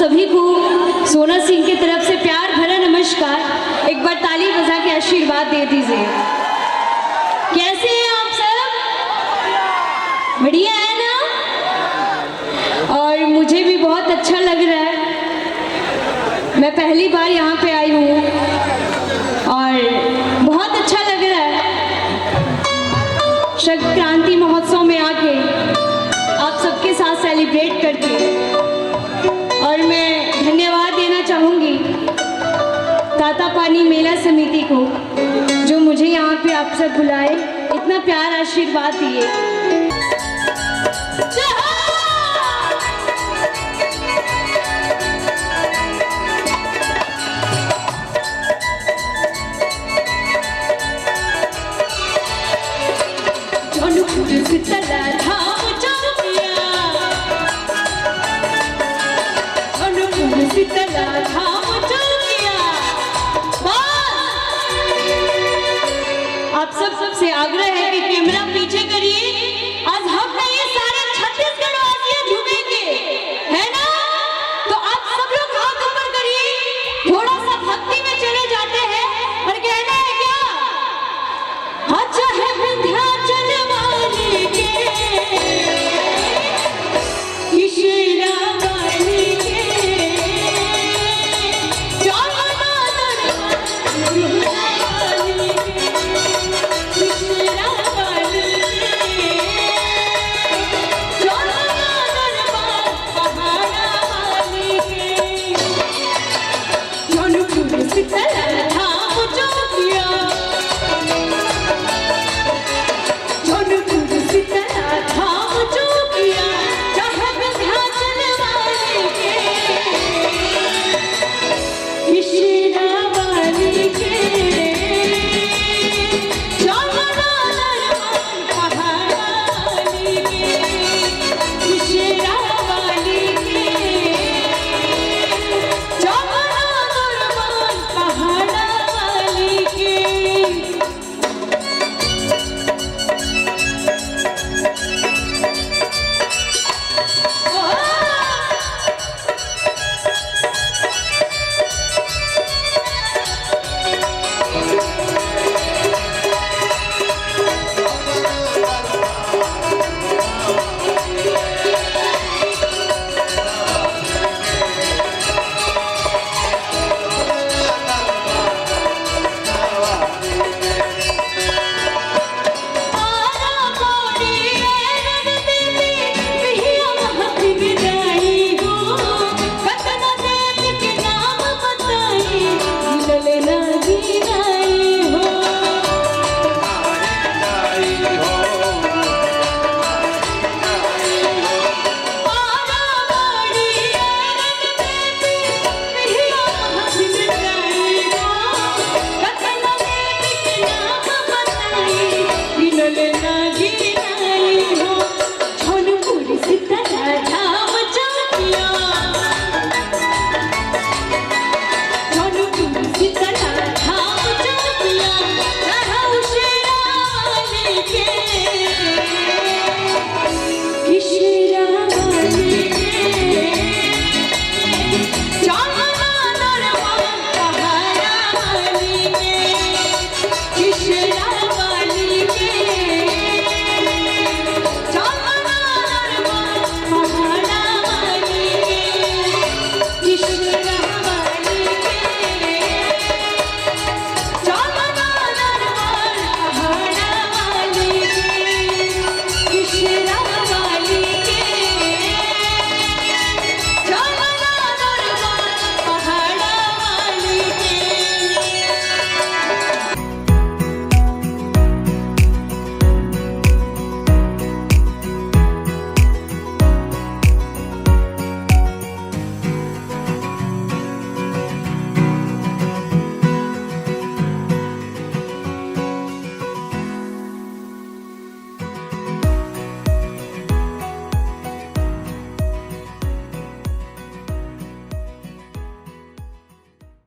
सभी को सोना सिंह की तरफ से प्यार भरा नमस्कार। एक बार ताली बजा के आशीर्वाद दे दीजिए। कैसे हैं आप सब? बढ़िया है ना? और मुझे भी बहुत अच्छा लग रहा है। मैं पहली बार यहाँ पे आई हूँ और बहुत अच्छा लग रहा है संक्रांति महोत्सव में आके आप सबके साथ सेलिब्रेट करके। और मैं धन्यवाद देना चाहूँगी तातापानी मेला समिति को, जो मुझे यहाँ पे आप सब बुलाए, इतना प्यार आशीर्वाद दिए। आप सब से आग्रह है कि कैमरा पीछे करिए। आज हम नहीं, सारे छत्तीसगढ़